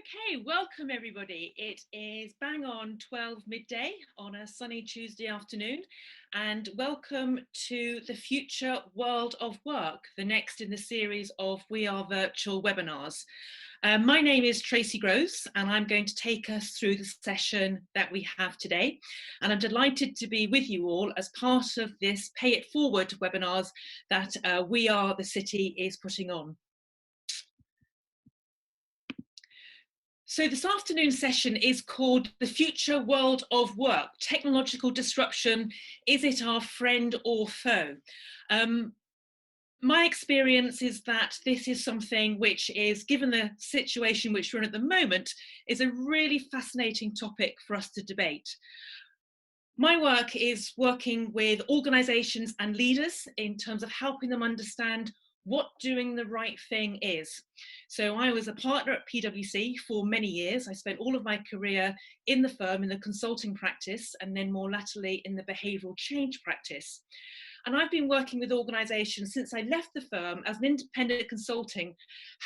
Okay, welcome everybody. It is bang on 12 midday on a sunny Tuesday afternoon, and welcome to the Future World of Work, the next in the series of WeAreVirtual webinars. My name is Tracey Groves, and I'm going to take us through the session that we have today. And I'm delighted to be with you all as part of this Pay It Forward webinars that WeAreTheCity is putting on. So this afternoon's session is called The Future World of Work, Technological Disruption, Is It Our Friend or Foe? My experience is that this is something which is, given the situation which we're in at the moment, is a really fascinating topic for us to debate. My work is working with organisations and leaders in terms of helping them understand what doing the right thing is. So I was a partner at PwC for many years. I spent all of my career in the firm, in the consulting practice, and then more latterly in the behavioural change practice. And I've been working with organisations since I left the firm as an independent consulting,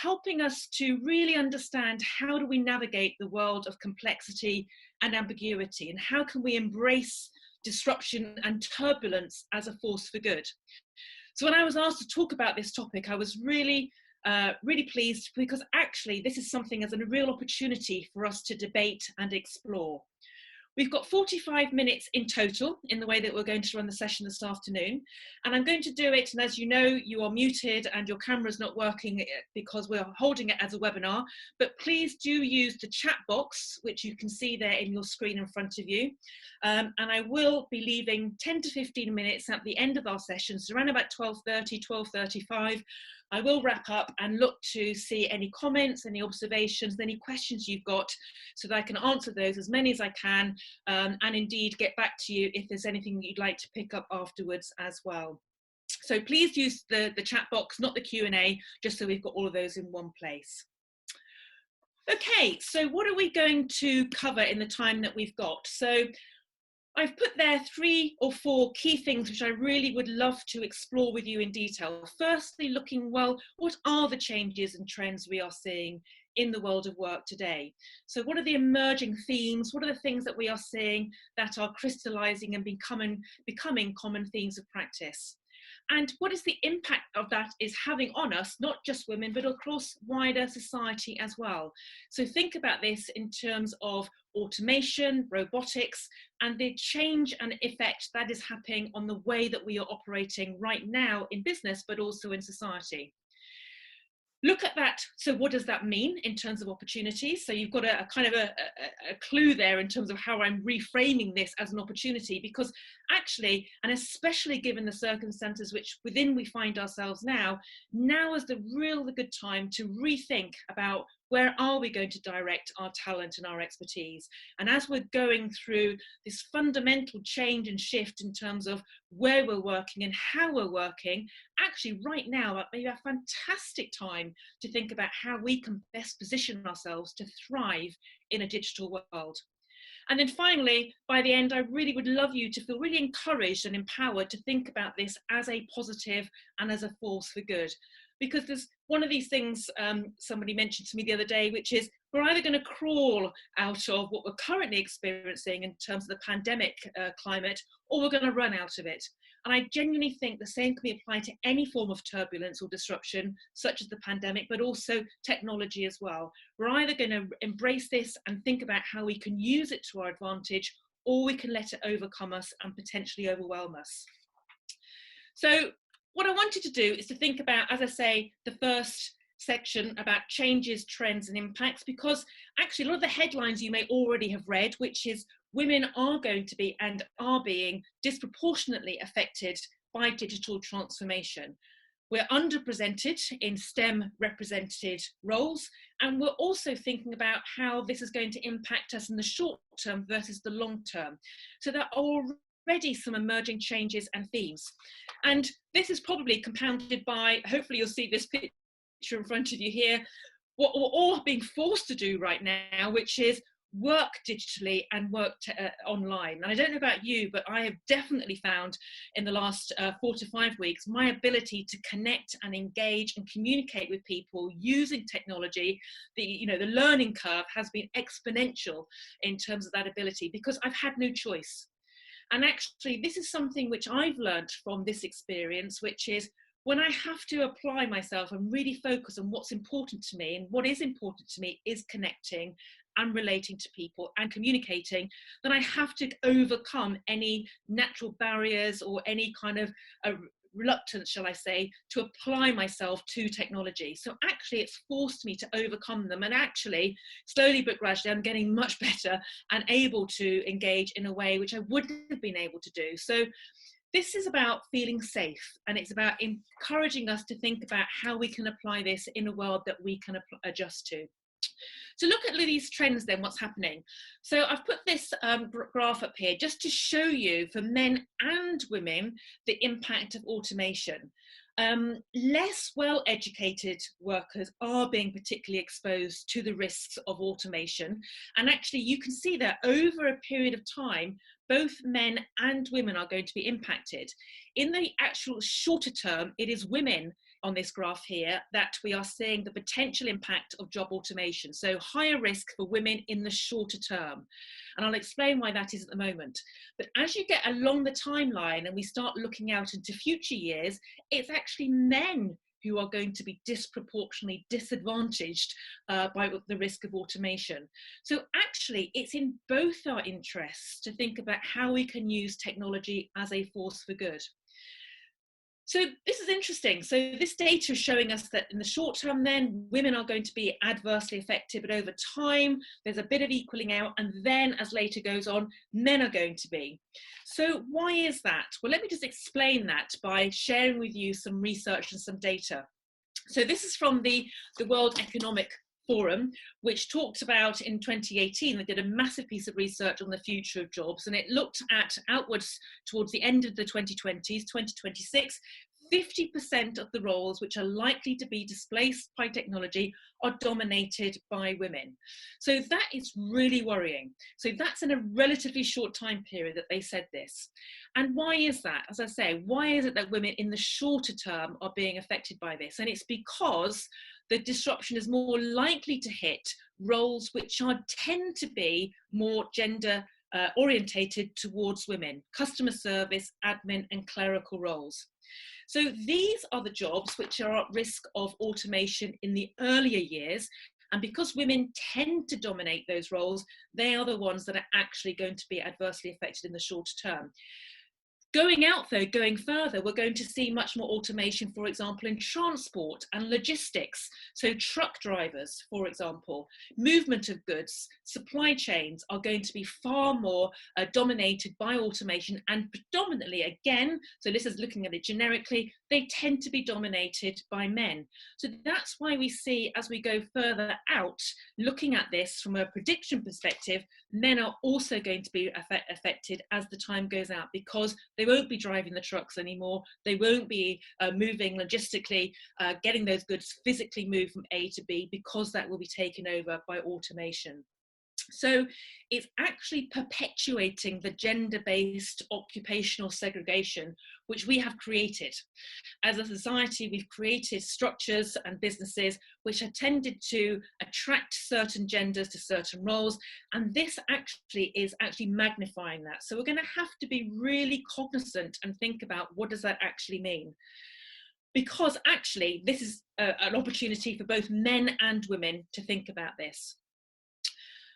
helping us to really understand how do we navigate the world of complexity and ambiguity, and how can we embrace disruption and turbulence as a force for good. So when I was asked to talk about this topic, I was really pleased, because actually this is something as a real opportunity for us to debate and explore. We've got 45 minutes in total in the way that we're going to run the session this afternoon. And I'm going to do it, and as you know, you are muted and your camera's not working because we're holding it as a webinar, but please do use the chat box, which you can see there in your screen in front of you. And I will be leaving 10 to 15 minutes at the end of our session, so around about 12:30, 12:35, I will wrap up and look to see any comments, any observations, any questions you've got, so that I can answer those, as many as I can, and indeed get back to you if there's anything that you'd like to pick up afterwards as well. So please use the chat box, not the Q&A, just so we've got all of those in one place. Okay, so what are we going to cover in the time that we've got? So I've put there 3 or 4 key things which I really would love to explore with you in detail. Firstly, looking, well, what are the changes and trends we are seeing in the world of work today? So what are the emerging themes? What are the things that we are seeing that are crystallizing and becoming common themes of practice? And what is the impact of that is having on us, not just women, but across wider society as well. So think about this in terms of automation, robotics, and the change and effect that is happening on the way that we are operating right now in business, but also in society. Look at that. So what does that mean in terms of opportunities? So you've got a kind of a clue there in terms of how I'm reframing this as an opportunity, because actually, and especially given the circumstances which within we find ourselves now is the good time to rethink about where are we going to direct our talent and our expertise. And as we're going through this fundamental change and shift in terms of where we're working and how we're working, actually right now that may be a fantastic time to think about how we can best position ourselves to thrive in a digital world. And then finally, by the end, I really would love you to feel really encouraged and empowered to think about this as a positive and as a force for good. Because there's one of these things somebody mentioned to me the other day, which is we're either going to crawl out of what we're currently experiencing in terms of the pandemic climate, or we're going to run out of it. And I genuinely think the same can be applied to any form of turbulence or disruption, such as the pandemic, but also technology as well. We're either going to embrace this and think about how we can use it to our advantage, or we can let it overcome us and potentially overwhelm us. So what I wanted to do is to think about, as I say, the first section about changes, trends and impacts, because actually a lot of the headlines you may already have read, which is women are going to be and are being disproportionately affected by digital transformation. We're underrepresented in STEM represented roles, and we're also thinking about how this is going to impact us in the short term versus the long term. So there are already some emerging changes and themes. And this is probably compounded by, hopefully you'll see this picture in front of you here, what we're all being forced to do right now, which is work digitally and work online. And I don't know about you, but I have definitely found in the last 4 to 5 weeks, my ability to connect and engage and communicate with people using technology, the learning curve has been exponential in terms of that ability, because I've had no choice. And actually, this is something which I've learned from this experience, which is when I have to apply myself and really focus on what's important to me, and what is important to me is connecting and relating to people and communicating, then I have to overcome any natural barriers or any kind of reluctance, shall I say, to apply myself to technology. So actually it's forced me to overcome them, and actually slowly but gradually I'm getting much better and able to engage in a way which I wouldn't have been able to do. So this is about feeling safe, and it's about encouraging us to think about how we can apply this in a world that we can adjust to. So look at these trends then, what's happening. So I've put this graph up here just to show you, for men and women, the impact of automation. Less well-educated workers are being particularly exposed to the risks of automation. And actually you can see that over a period of time, both men and women are going to be impacted. In the actual shorter term, it is women on this graph here that we are seeing the potential impact of job automation. So higher risk for women in the shorter term. And I'll explain why that is at the moment. But as you get along the timeline and we start looking out into future years, it's actually men who are going to be disproportionately disadvantaged by the risk of automation. So actually, it's in both our interests to think about how we can use technology as a force for good. So this is interesting. So this data is showing us that in the short term then, women are going to be adversely affected, but over time, there's a bit of equaling out, and then as later goes on, men are going to be. So why is that? Well, let me just explain that by sharing with you some research and some data. So this is from the World Economic Forum, which talked about in 2018, they did a massive piece of research on the future of jobs, and it looked at outwards towards the end of the 2020s, 2026, 50% of the roles which are likely to be displaced by technology are dominated by women. So that is really worrying. So that's in a relatively short time period that they said this. And why is that? As I say, why is it that women in the shorter term are being affected by this? And it's because the disruption is more likely to hit roles which tend to be more gender orientated towards women: customer service, admin, and clerical roles. So these are the jobs which are at risk of automation in the earlier years. And because women tend to dominate those roles, they are the ones that are actually going to be adversely affected in the shorter term. Going out though, going further, we're going to see much more automation, for example, in transport and logistics. So truck drivers, for example, movement of goods, supply chains are going to be far more dominated by automation, and predominantly, again, so this is looking at it generically, they tend to be dominated by men. So that's why we see, as we go further out, looking at this from a prediction perspective, men are also going to be affected as the time goes out, because they won't be driving the trucks anymore. They won't be moving logistically, getting those goods physically moved from A to B, because that will be taken over by automation. So it's actually perpetuating the gender-based occupational segregation which we have created. As a society, we've created structures and businesses which are tended to attract certain genders to certain roles, and this is actually magnifying that. So we're going to have to be really cognizant and think about, what does that actually mean? Because actually this is an opportunity for both men and women to think about this.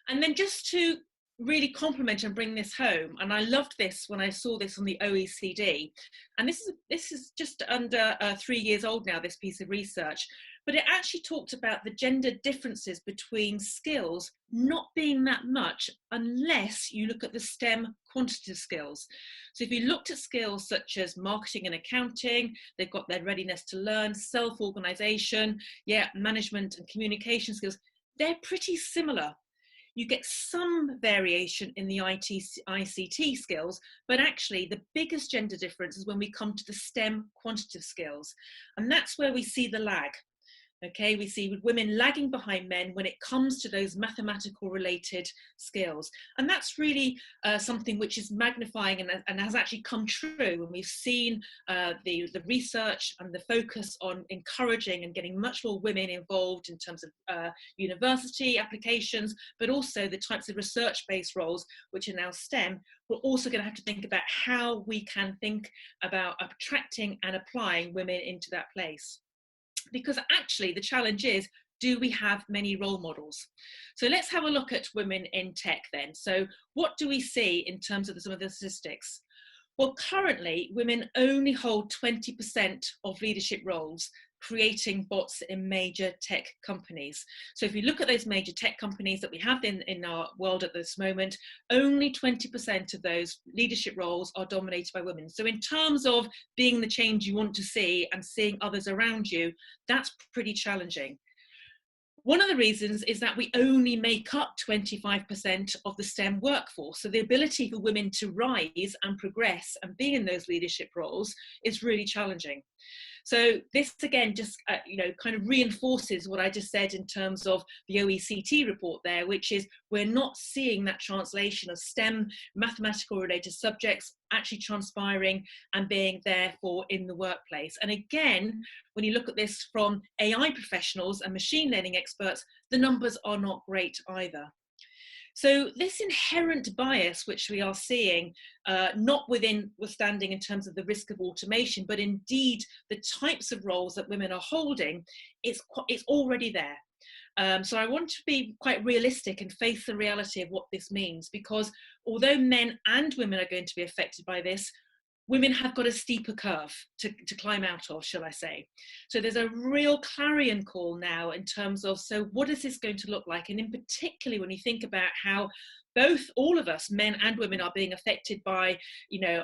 And then just to really complement and bring this home, and I loved this when I saw this on the OECD, and this is just under 3 years old now, this piece of research, but it actually talked about the gender differences between skills not being that much unless you look at the STEM quantitative skills. So if you looked at skills such as marketing and accounting, they've got their readiness to learn, self-organization, management and communication skills, they're pretty similar. You get some variation in the ICT skills, but actually the biggest gender difference is when we come to the STEM quantitative skills. And that's where we see the lag. Okay, we see women lagging behind men when it comes to those mathematical related skills. And that's really something which is magnifying and has actually come true. And we've seen the research and the focus on encouraging and getting much more women involved in terms of university applications, but also the types of research-based roles which are now STEM. We're also going to have to think about how we can think about attracting and applying women into that place. Because actually the challenge is, do we have many role models? So let's have a look at women in tech then. So what do we see in terms of some of the statistics? Well, currently women only hold 20% of leadership roles, creating bots in major tech companies. So if you look at those major tech companies that we have in our world at this moment, only 20% of those leadership roles are dominated by women. So in terms of being the change you want to see and seeing others around you, that's pretty challenging. One of the reasons is that we only make up 25% of the STEM workforce. So the ability for women to rise and progress and be in those leadership roles is really challenging. So this again just kind of reinforces what I just said in terms of the OECD report there, which is we're not seeing that translation of STEM mathematical related subjects actually transpiring and being therefore in the workplace. And again, when you look at this from AI professionals and machine learning experts, the numbers are not great either. So this inherent bias, which we are seeing, notwithstanding in terms of the risk of automation, but indeed the types of roles that women are holding, it's already there. So I want to be quite realistic and face the reality of what this means, because although men and women are going to be affected by this, women have got a steeper curve to climb out of, shall I say. So there's a real clarion call now in terms of, so what is this going to look like? And in particular, when you think about how all of us, men and women, are being affected by,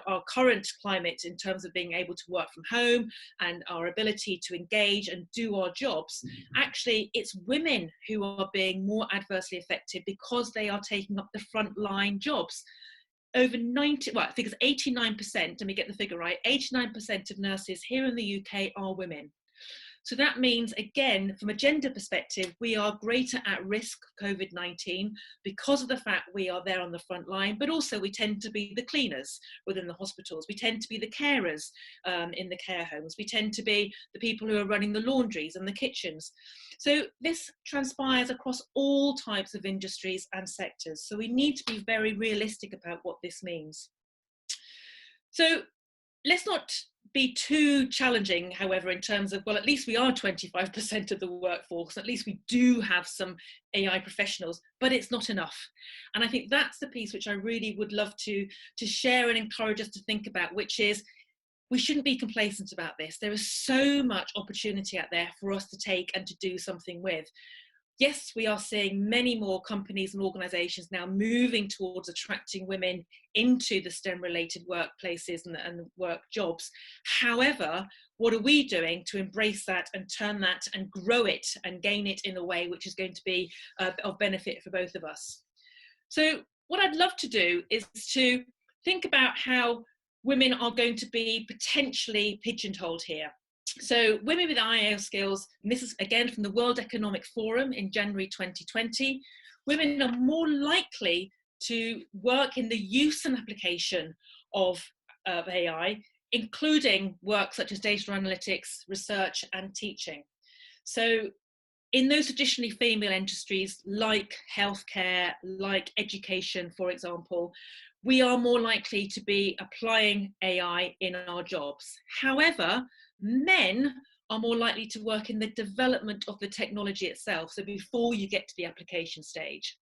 our current climate in terms of being able to work from home and our ability to engage and do our jobs, actually it's women who are being more adversely affected because they are taking up the frontline jobs. Over 90, well, I think it's 89%, let me get the figure right, 89% of nurses here in the UK are women. So that means, again, from a gender perspective, we are greater at risk of COVID-19 because of the fact we are there on the front line, but also we tend to be the cleaners within the hospitals. We tend to be the carers in the care homes. We tend to be the people who are running the laundries and the kitchens. So this transpires across all types of industries and sectors. So we need to be very realistic about what this means. So let's not be too challenging, however, in terms of, well, at least we are 25% of the workforce, at least we do have some AI professionals, but it's not enough. And I think that's the piece which I really would love to share and encourage us to think about, which is we shouldn't be complacent about this. There is so much opportunity out there for us to take and to do something with. Yes, we are seeing many more companies and organisations now moving towards attracting women into the STEM-related workplaces and work jobs. However, what are we doing to embrace that and turn that and grow it and gain it in a way which is going to be of benefit for both of us? So what I'd love to do is to think about how women are going to be potentially pigeonholed here. So women with IAL skills, and this is again from the World Economic Forum in January 2020, women are more likely to work in the use and application of AI, including work such as data analytics, research and teaching. So in those traditionally female industries like healthcare, like education, for example, we are more likely to be applying AI in our jobs. However, men are more likely to work in the development of the technology itself, so before you get to the application stage.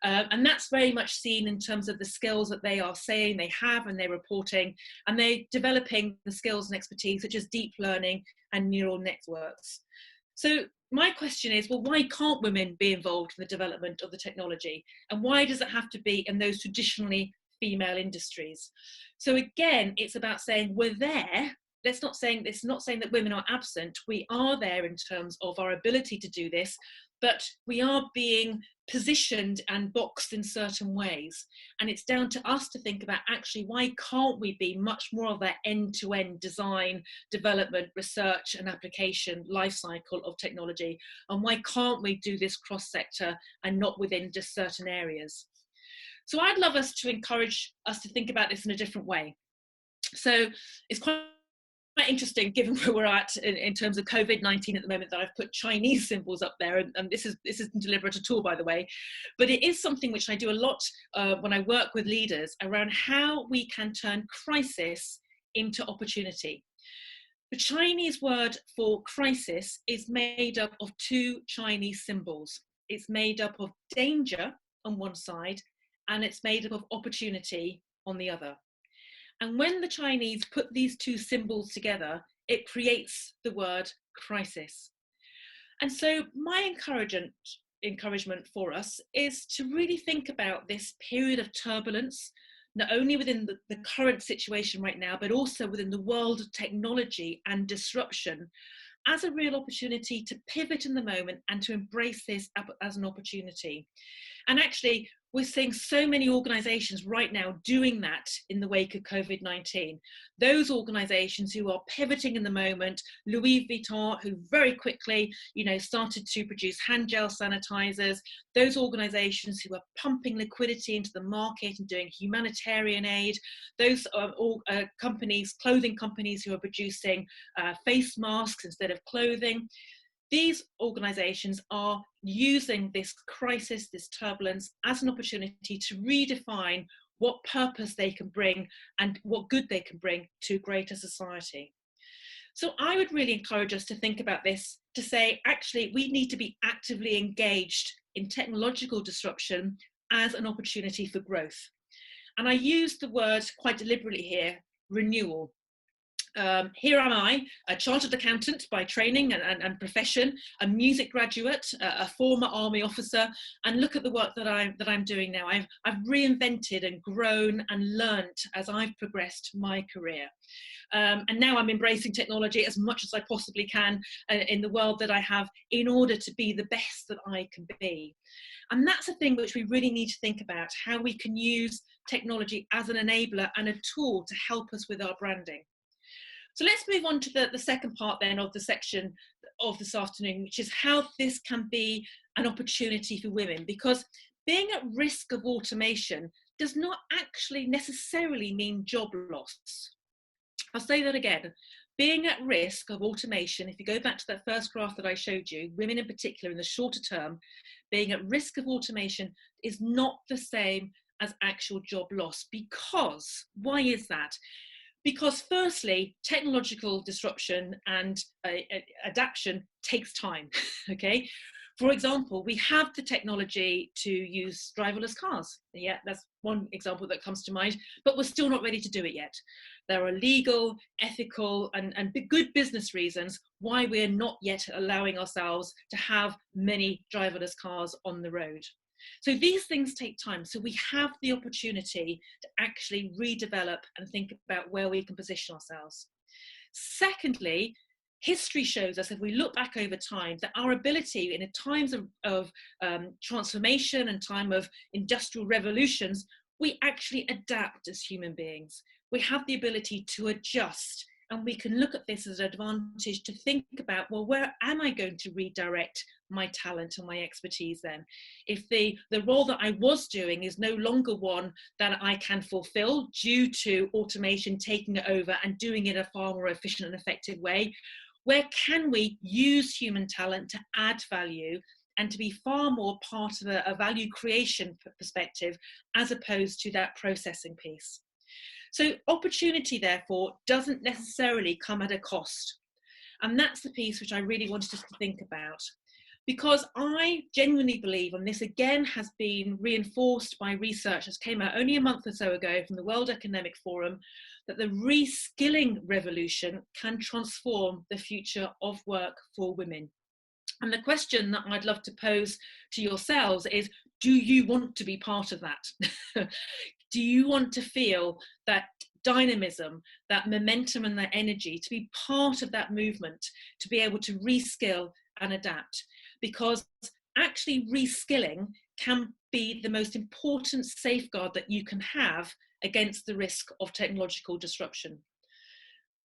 And that's very much seen in terms of the skills that they are saying they have and they're reporting, and they're developing the skills and expertise such as deep learning and neural networks. So my question is, well, why can't women be involved in the development of the technology? And why does it have to be in those traditionally female industries? So again, it's about saying we're there. let's not saying this, not saying that women are absent. We are there in terms of our ability to do this, but we are being positioned and boxed in certain ways. And it's down to us to think about, actually, why can't we be much more of that end-to-end design, development, research and application life cycle of technology? And why can't we do this cross-sector and not within just certain areas? So I'd love us to encourage us to think about this in a different way. So it's quite interesting, given where we're at in terms of COVID-19 at the moment, that I've put Chinese symbols up there, and this isn't deliberate at all, by the way, but it is something which I do a lot when I work with leaders around how we can turn crisis into opportunity. The Chinese word for crisis is made up of two Chinese symbols. It's made up of danger on one side, and it's made up of opportunity on the other. And when the Chinese put these two symbols together, it creates the word crisis. And so my encouragement for us is to really think about this period of turbulence, not only within the current situation right now, but also within the world of technology and disruption, as a real opportunity to pivot in the moment and to embrace this as an opportunity. And actually, we're seeing so many organizations right now doing that in the wake of COVID-19. Those organizations who are pivoting in the moment, Louis Vuitton, who very quickly, started to produce hand gel sanitizers, those organizations who are pumping liquidity into the market and doing humanitarian aid, those are all clothing companies who are producing face masks instead of clothing. These organizations are using this crisis, this turbulence, as an opportunity to redefine what purpose they can bring and what good they can bring to greater society. So I would really encourage us to think about this, to say, actually, we need to be actively engaged in technological disruption as an opportunity for growth. And I use the word quite deliberately here, renewal. Here am I, a chartered accountant by training and profession, a music graduate, a former army officer, and look at the work that I'm doing now. I've reinvented and grown and learnt as I've progressed my career. And now I'm embracing technology as much as I possibly can in the world that I have, in order to be the best that I can be. And that's a thing which we really need to think about, how we can use technology as an enabler and a tool to help us with our branding. So let's move on to the second part then of the section of this afternoon, which is how this can be an opportunity for women, because being at risk of automation does not actually necessarily mean job loss. I'll say that again. Being at risk of automation, if you go back to that first graph that I showed you, women in particular in the shorter term, being at risk of automation is not the same as actual job loss. Because, why is that? Because firstly, technological disruption and adaptation takes time, okay? For example, we have the technology to use driverless cars. Yeah, that's one example that comes to mind, but we're still not ready to do it yet. There are legal, ethical, and good business reasons why we're not yet allowing ourselves to have many driverless cars on the road. So these things take time. So we have the opportunity to actually redevelop and think about where we can position ourselves. Secondly, history shows us, if we look back over time, that our ability in times of transformation and time of industrial revolutions, we actually adapt as human beings. We have the ability to adjust, and we can look at this as an advantage to think about, well, where am I going to redirect my talent and my expertise then? If the role that I was doing is no longer one that I can fulfill due to automation taking it over and doing it in a far more efficient and effective way, where can we use human talent to add value and to be far more part of a value creation perspective, as opposed to that processing piece? So opportunity, therefore, doesn't necessarily come at a cost. And that's the piece which I really wanted us to think about. Because I genuinely believe, and this again has been reinforced by research that came out only a month or so ago from the World Economic Forum, that the reskilling revolution can transform the future of work for women. And the question that I'd love to pose to yourselves is, do you want to be part of that? Do you want to feel that dynamism, that momentum and that energy to be part of that movement, to be able to reskill and adapt. Because actually reskilling can be the most important safeguard that you can have against the risk of technological disruption.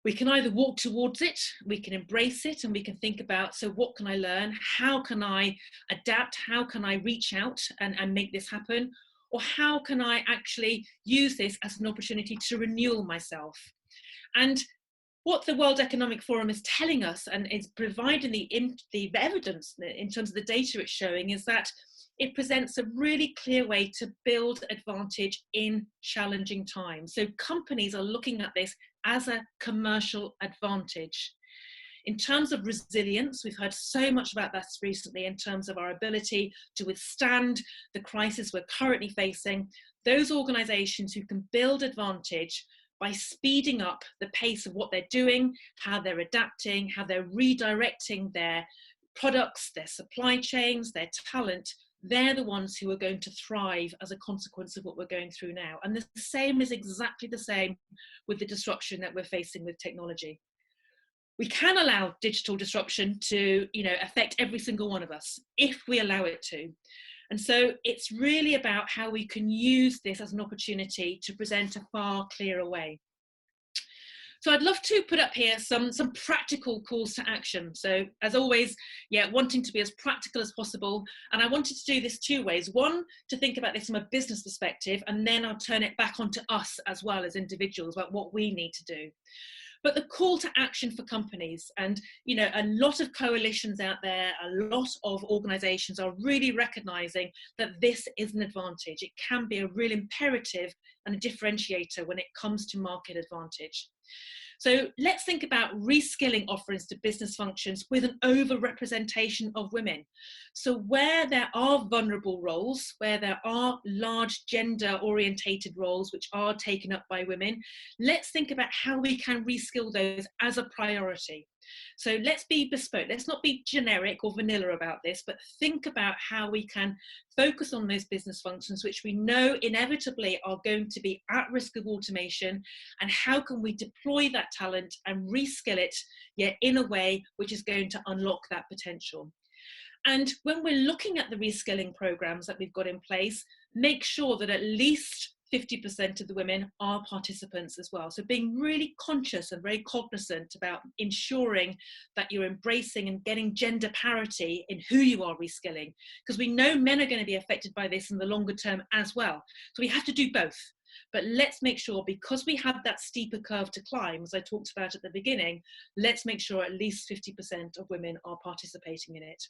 We can either walk towards it, we can embrace it, and we can think about, so what can I learn? How can I adapt? How can I reach out and make this happen? Or how can I actually use this as an opportunity to renewal myself? And what the World Economic Forum is telling us and is providing the evidence in terms of the data it's showing is that it presents a really clear way to build advantage in challenging times. So companies are looking at this as a commercial advantage. In terms of resilience, we've heard so much about this recently in terms of our ability to withstand the crisis we're currently facing. Those organisations who can build advantage by speeding up the pace of what they're doing, how they're adapting, how they're redirecting their products, their supply chains, their talent, they're the ones who are going to thrive as a consequence of what we're going through now. And the same is exactly the same with the disruption that we're facing with technology. We can allow digital disruption to, affect every single one of us if we allow it to. And so it's really about how we can use this as an opportunity to present a far clearer way. So I'd love to put up here some practical calls to action. So as always, wanting to be as practical as possible. And I wanted to do this two ways. One, to think about this from a business perspective, and then I'll turn it back onto us as well as individuals about what we need to do. But the call to action for companies, and a lot of coalitions out there, a lot of organisations are really recognising that this is an advantage. It can be a real imperative and a differentiator when it comes to market advantage. So let's think about reskilling offerings to business functions with an overrepresentation of women. So where there are vulnerable roles, where there are large gender orientated roles which are taken up by women, let's think about how we can reskill those as a priority. So let's be bespoke, let's not be generic or vanilla about this, but think about how we can focus on those business functions which we know inevitably are going to be at risk of automation, and how can we deploy that talent and reskill it, yet in a way which is going to unlock that potential. And when we're looking at the reskilling programs that we've got in place, make sure that at least 50% of the women are participants as well. So being really conscious and very cognizant about ensuring that you're embracing and getting gender parity in who you are reskilling, because we know men are going to be affected by this in the longer term as well. So we have to do both. But let's make sure, because we have that steeper curve to climb, as I talked about at the beginning, let's make sure at least 50% of women are participating in it.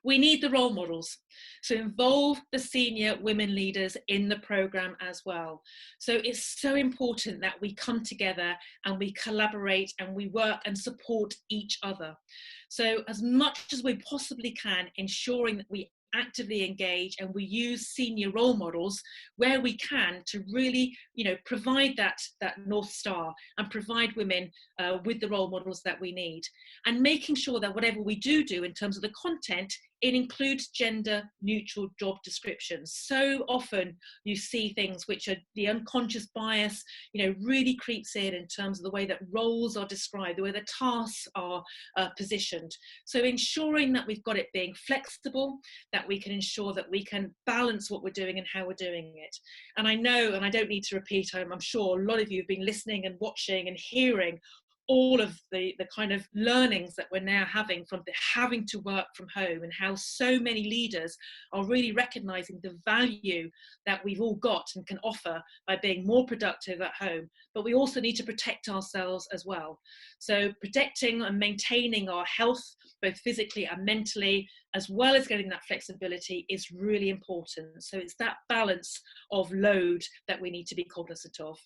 We need the role models, so involve the senior women leaders in the programme as well. So it's so important that we come together and we collaborate and we work and support each other. So as much as we possibly can, ensuring that we actively engage and we use senior role models where we can to really provide that North Star and provide women with the role models that we need, and making sure that whatever we do in terms of the content, it includes gender neutral job descriptions. So often you see things which are the unconscious bias, really creeps in terms of the way that roles are described, the way the tasks are positioned. So ensuring that we've got it being flexible, that we can ensure that we can balance what we're doing and how we're doing it. And I know, and I don't need to repeat, I'm sure a lot of you have been listening and watching and hearing all of the kind of learnings that we're now having from having to work from home, and how so many leaders are really recognizing the value that we've all got and can offer by being more productive at home. But we also need to protect ourselves as well. So protecting and maintaining our health, both physically and mentally, as well as getting that flexibility, is really important. So it's that balance of load that we need to be cognizant of.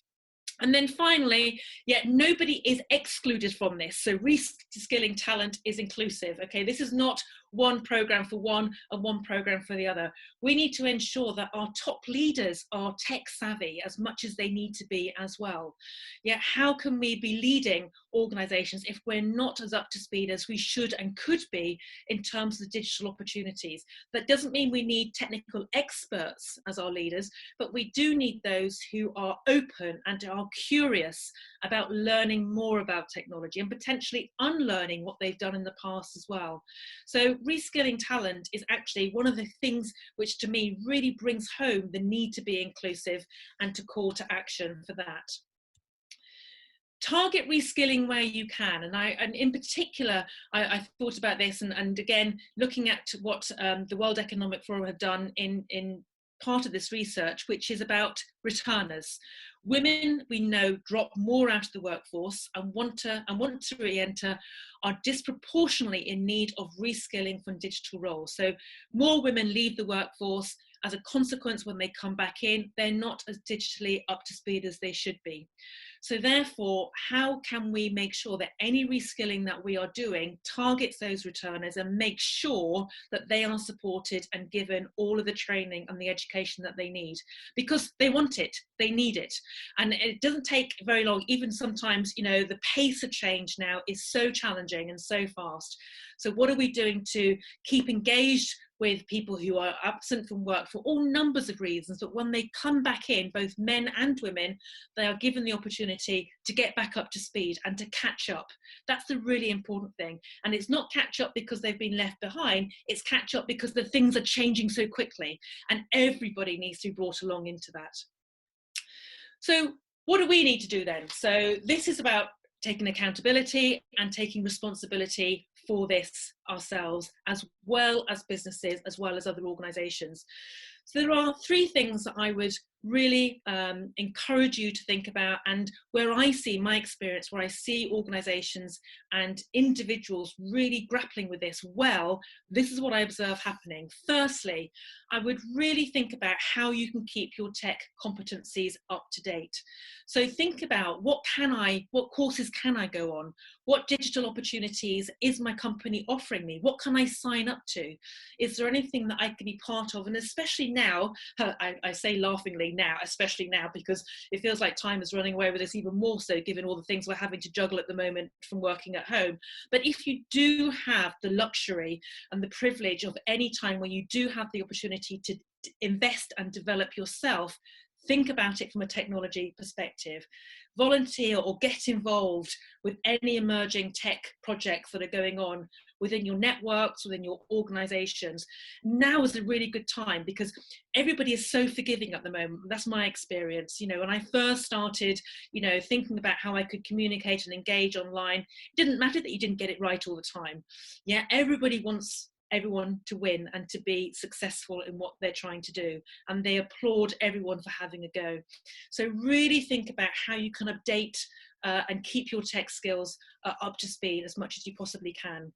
And then finally, nobody is excluded from this. So reskilling talent is inclusive. Okay, this is not one program for one and one program for the other. We need to ensure that our top leaders are tech savvy as much as they need to be as well. Yet how can we be leading organizations if we're not as up to speed as we should and could be in terms of the digital opportunities? That doesn't mean we need technical experts as our leaders, but we do need those who are open and are curious about learning more about technology and potentially unlearning what they've done in the past as well. So reskilling talent is actually one of the things which to me really brings home the need to be inclusive and to call to action for that. Target reskilling where you can, and in particular I thought about this and again looking at what the World Economic Forum have done in part of this research, which is about returners. Women, we know, drop more out of the workforce and want to re-enter, are disproportionately in need of reskilling from digital roles. So more women leave the workforce. As a consequence, when they come back in, they're not as digitally up to speed as they should be. So therefore, how can we make sure that any reskilling that we are doing targets those returners and make sure that they are supported and given all of the training and the education that they need? Because they want it, they need it. And it doesn't take very long. Even sometimes, you know, the pace of change now is so challenging and so fast. So what are we doing to keep engaged with people who are absent from work for all numbers of reasons, but when they come back in, both men and women, they are given the opportunity to get back up to speed and to catch up. That's the really important thing. And it's not catch up because they've been left behind, it's catch up because the things are changing so quickly and everybody needs to be brought along into that. So what do we need to do then? So this is about taking accountability and taking responsibility for this ourselves, as well as businesses, as well as other organisations. So there are three things that I would really encourage you to think about, and where I see my experience, where I see organisations and individuals really grappling with this well, this is what I observe happening. Firstly, I would really think about how you can keep your tech competencies up to date. So think about what courses can I go on? What digital opportunities is my company offering me? What can I sign up to? Is there anything that I can be part of? And especially now, I say laughingly now, especially now, because it feels like time is running away with us even more so, given all the things we're having to juggle at the moment from working at home. But if you do have the luxury and the privilege of any time where you do have the opportunity to invest and develop yourself, think about it from a technology perspective. Volunteer or get involved with any emerging tech projects that are going on within your networks, within your organizations. Now is a really good time because everybody is so forgiving at the moment. That's my experience. You know, when I first started, you know, thinking about how I could communicate and engage online, it didn't matter that you didn't get it right all the time. Yeah, everybody wants everyone to win and to be successful in what they're trying to do, and they applaud everyone for having a go. So really think about how you can update and keep your tech skills up to speed as much as you possibly can.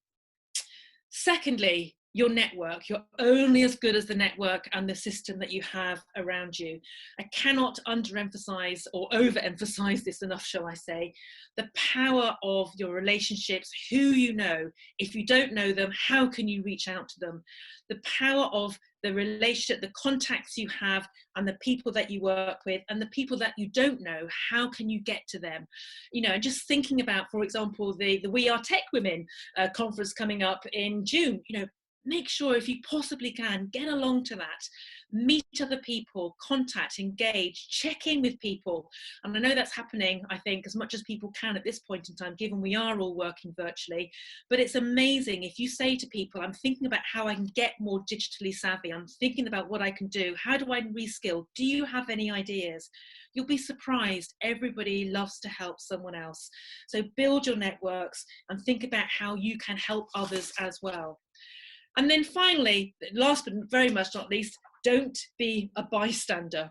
Secondly, your network. You're only as good as the network and the system that you have around you. I cannot underemphasize or overemphasize this enough, shall I say, the power of your relationships, who you know. If you don't know them, how can you reach out to them? The power of the relationship, the contacts you have, and the people that you work with, and the people that you don't know, how can you get to them? You know, just thinking about, for example, the WeAreTechWomen conference coming up in June, you know, make sure if you possibly can, get along to that, meet other people, contact, engage, check in with people. And I know that's happening, I think, as much as people can at this point in time, given we are all working virtually. But it's amazing if you say to people, I'm thinking about how I can get more digitally savvy, I'm thinking about what I can do, how do I reskill, do you have any ideas? You'll be surprised, everybody loves to help someone else. So build your networks and think about how you can help others as well. And then finally, last but very much not least, don't be a bystander.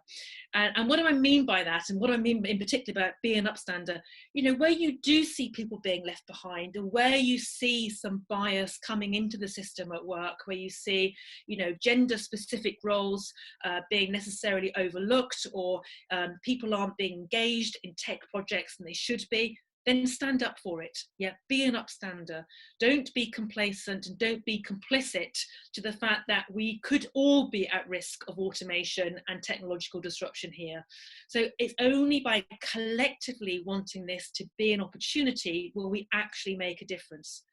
And what do I mean by that? And what do I mean in particular about being an upstander? You know, where you do see people being left behind, or where you see some bias coming into the system at work, where you see, you know, gender specific roles being necessarily overlooked, or people aren't being engaged in tech projects and they should be, then stand up for it. Yeah, be an upstander. Don't be complacent and don't be complicit to the fact that we could all be at risk of automation and technological disruption here. So it's only by collectively wanting this to be an opportunity will we actually make a difference.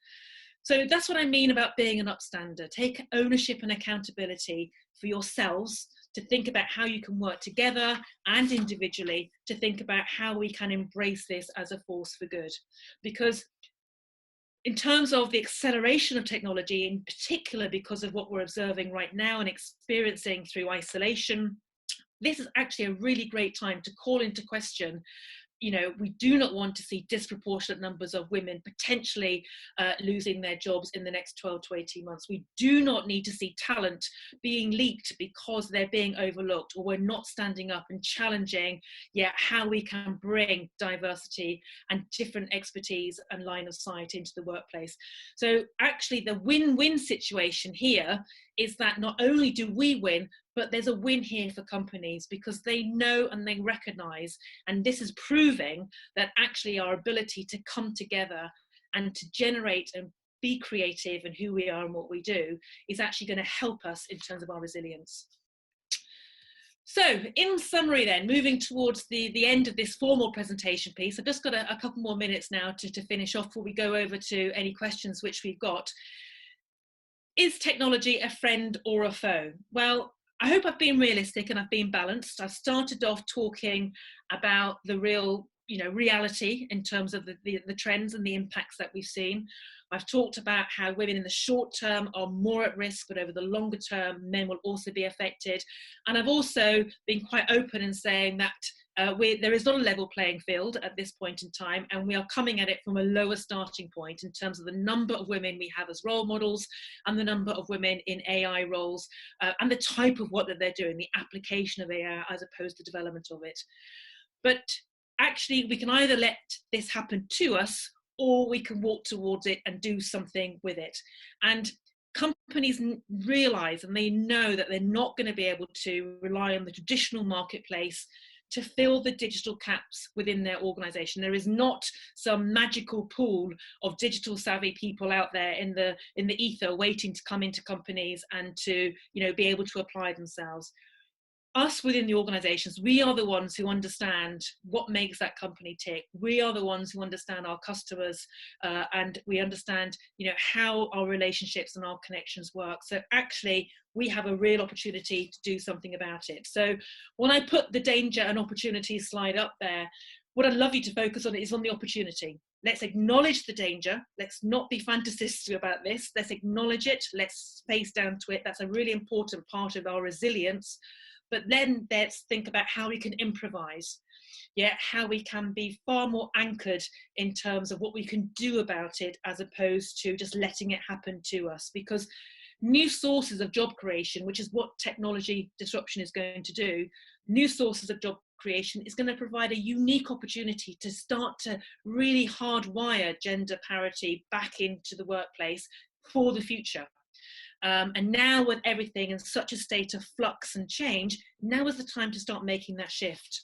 So that's what I mean about being an upstander. Take ownership and accountability for yourselves to think about how you can work together and individually to think about how we can embrace this as a force for good. Because in terms of the acceleration of technology, in particular because of what we're observing right now and experiencing through isolation, this is actually a really great time to call into question. You know, we do not want to see disproportionate numbers of women potentially losing their jobs in the next 12 to 18 months. We do not need to see talent being leaked because they're being overlooked, or we're not standing up and challenging how we can bring diversity and different expertise and line of sight into the workplace. So actually the win-win situation here is that not only do we win, but there's a win here for companies because they know and they recognize, and this is proving that actually our ability to come together and to generate and be creative in who we are and what we do is actually going to help us in terms of our resilience. So in summary then, moving towards the end of this formal presentation piece, I've just got a couple more minutes now to finish off before we go over to any questions which we've got. Is technology a friend or a foe? Well, I hope I've been realistic and I've been balanced. I've started off talking about the real, reality in terms of the trends and the impacts that we've seen. I've talked about how women in the short term are more at risk, but over the longer term, men will also be affected. And I've also been quite open in saying that there is not a level playing field at this point in time, and we are coming at it from a lower starting point in terms of the number of women we have as role models and the number of women in AI roles and the type of work that they're doing, the application of AI as opposed to development of it. But actually, we can either let this happen to us or we can walk towards it and do something with it. And companies realize and they know that they're not going to be able to rely on the traditional marketplace to fill the digital gaps within their organization. There is not some magical pool of digital savvy people out there in the ether waiting to come into companies and to be able to apply themselves. Us within the organizations, we are the ones who understand what makes that company tick. We are the ones who understand our customers and we understand how our relationships and our connections work. So actually we have a real opportunity to do something about it. So when I put the danger and opportunity slide up there, what I'd love you to focus on is on the opportunity. Let's acknowledge the danger. Let's not be fantasists about this. Let's acknowledge it. Let's face down to it. That's a really important part of our resilience. But then let's think about how we can improvise, how we can be far more anchored in terms of what we can do about it as opposed to just letting it happen to us. Because new sources of job creation, which is what technology disruption is going to do, new sources of job creation is going to provide a unique opportunity to start to really hardwire gender parity back into the workplace for the future. And now with everything in such a state of flux and change, now is the time to start making that shift.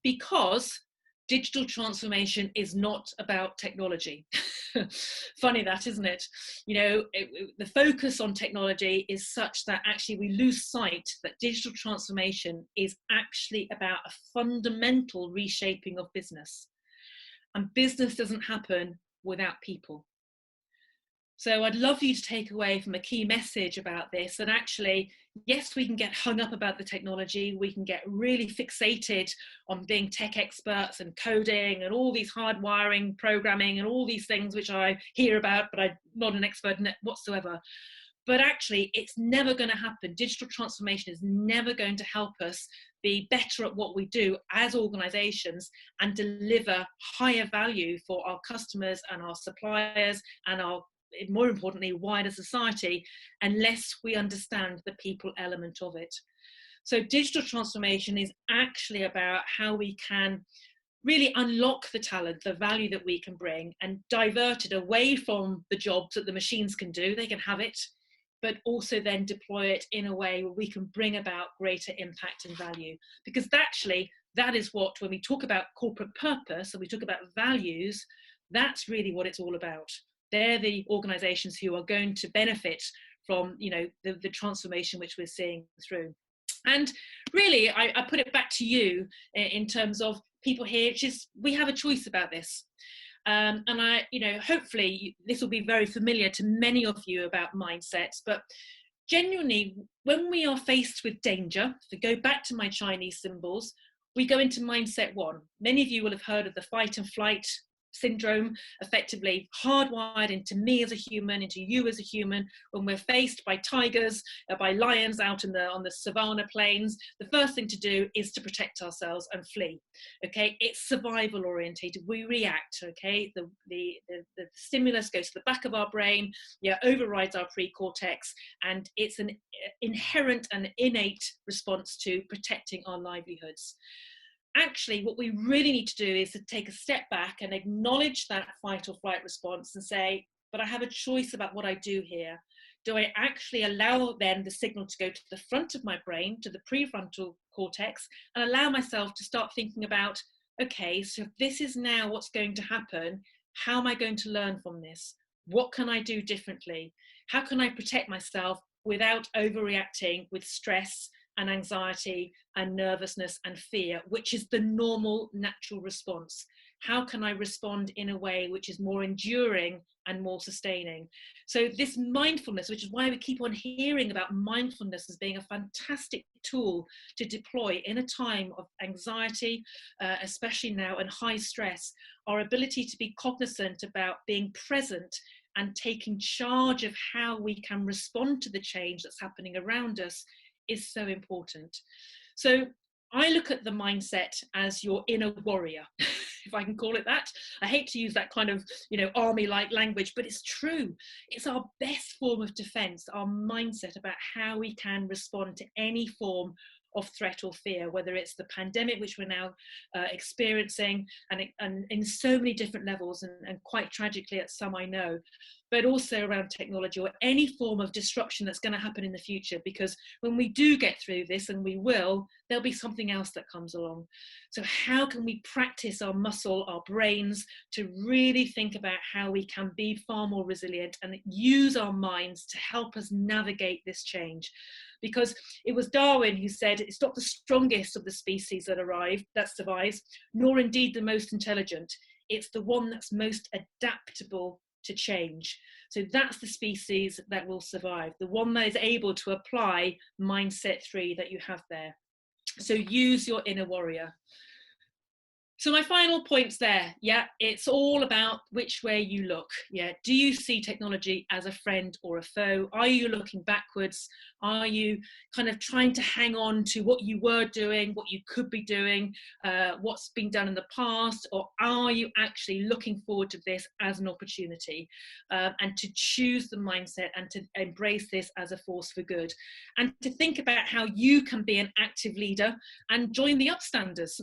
Because digital transformation is not about technology. Funny that, isn't it? The focus on technology is such that actually we lose sight that digital transformation is actually about a fundamental reshaping of business. And business doesn't happen without people. So I'd love you to take away from a key message about this that actually, yes, we can get hung up about the technology. We can get really fixated on being tech experts and coding and all these hardwiring, programming and all these things which I hear about, but I'm not an expert in it whatsoever. But actually, it's never going to happen. Digital transformation is never going to help us be better at what we do as organizations and deliver higher value for our customers and our suppliers and our, more importantly, wider society, unless we understand the people element of it. So digital transformation is actually about how we can really unlock the talent, the value that we can bring, and divert it away from the jobs that the machines can do. They can have it, but also then deploy it in a way where we can bring about greater impact and value. Because actually, that is what, when we talk about corporate purpose and we talk about values, that's really what it's all about. They're the organizations who are going to benefit from, you know, the transformation which we're seeing through. And really, I put it back to you in terms of people here, which is, we have a choice about this. And you know, hopefully this will be very familiar to many of you about mindsets, but genuinely, when we are faced with danger, to go back to my Chinese symbols, we go into mindset 1. Many of you will have heard of the fight and flight syndrome, effectively hardwired into me as a human, into you as a human. When we're faced by tigers, by lions out on the savannah plains, the first thing to do is to protect ourselves and flee. Okay, it's survival orientated. We react. Okay, the stimulus goes to the back of our brain, yeah, overrides our pre-cortex, and it's an inherent and innate response to protecting our livelihoods. Actually, what we really need to do is to take a step back and acknowledge that fight or flight response and say, but I have a choice about what I do here. Do I actually allow then the signal to go to the front of my brain, to the prefrontal cortex, and allow myself to start thinking about, okay, so if this is now what's going to happen, how am I going to learn from this? What can I do differently? How can I protect myself without overreacting with stress and anxiety and nervousness and fear, which is the normal natural response? How can I respond in a way which is more enduring and more sustaining? So this mindfulness, which is why we keep on hearing about mindfulness as being a fantastic tool to deploy in a time of anxiety, especially now, and high stress, our ability to be cognizant about being present and taking charge of how we can respond to the change that's happening around us is so important. So I look at the mindset as your inner warrior, if I can call it that. I hate to use that kind of, you know, army-like language, but it's true. It's our best form of defense, our mindset about how we can respond to any form of threat or fear, whether it's the pandemic, which we're now experiencing, and in so many different levels, and quite tragically at some, I know, but also around technology or any form of disruption that's going to happen in the future. Because when we do get through this, and we will, there'll be something else that comes along. So how can we practice our muscle, our brains, to really think about how we can be far more resilient and use our minds to help us navigate this change? Because it was Darwin who said, it's not the strongest of the species that survives, nor indeed the most intelligent. It's the one that's most adaptable to change. So that's the species that will survive, the one that is able to apply mindset 3 that you have there. So use your inner warrior. So my final points there, yeah, it's all about which way you look. Yeah, do you see technology as a friend or a foe? Are you looking backwards? Are you kind of trying to hang on to what you were doing, what you could be doing, what's been done in the past? Or are you actually looking forward to this as an opportunity, and to choose the mindset and to embrace this as a force for good, and to think about how you can be an active leader and join the upstanders?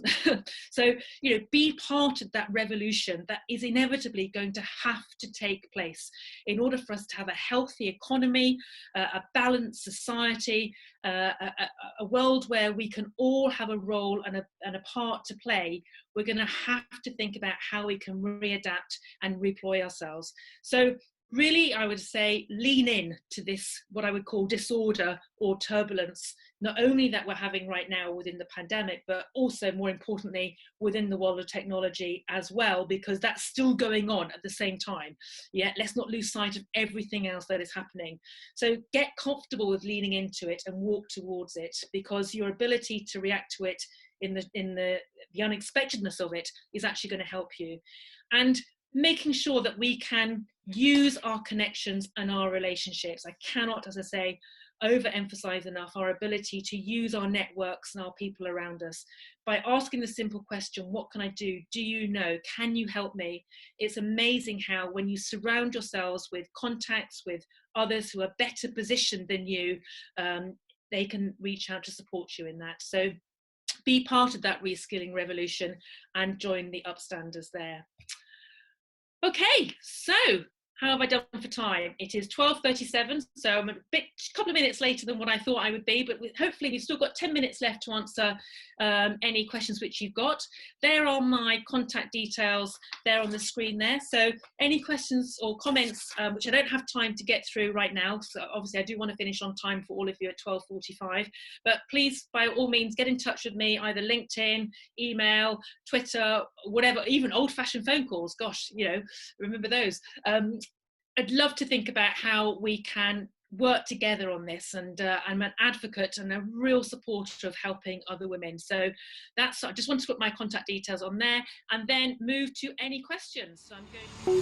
So, you know, be part of that revolution that is inevitably going to have to take place in order for us to have a healthy economy, a balanced society, a world where we can all have a role and a part to play. We're going to have to think about how we can readapt and redeploy ourselves. So really, I would say, lean in to this, what I would call disorder or turbulence, not only that we're having right now within the pandemic, but also more importantly, within the world of technology as well, because that's still going on at the same time. Yeah, let's not lose sight of everything else that is happening. So get comfortable with leaning into it and walk towards it, because your ability to react to it in the unexpectedness of it is actually going to help you. And making sure that we can use our connections and our relationships. I cannot, as I say, overemphasize enough our ability to use our networks and our people around us by asking the simple question, what can I do? Do you know? Can you help me? It's amazing how when you surround yourselves with contacts, with others who are better positioned than you, they can reach out to support you in that. So be part of that reskilling revolution and join the upstanders there. Okay, so How have I done for time? It is 12:37, so I'm a couple of minutes later than what I thought I would be, but hopefully we've still got 10 minutes left to answer any questions which you've got. There are my contact details there on the screen there. So any questions or comments, which I don't have time to get through right now, so obviously I do want to finish on time for all of you at 12:45, but please, by all means, get in touch with me, either LinkedIn, email, Twitter, whatever, even old-fashioned phone calls. Gosh, you know, remember those. I'd love to think about how we can work together on this, and I'm an advocate and a real supporter of helping other women. So that's, I just want to put my contact details on there and then move to any questions. So I'm going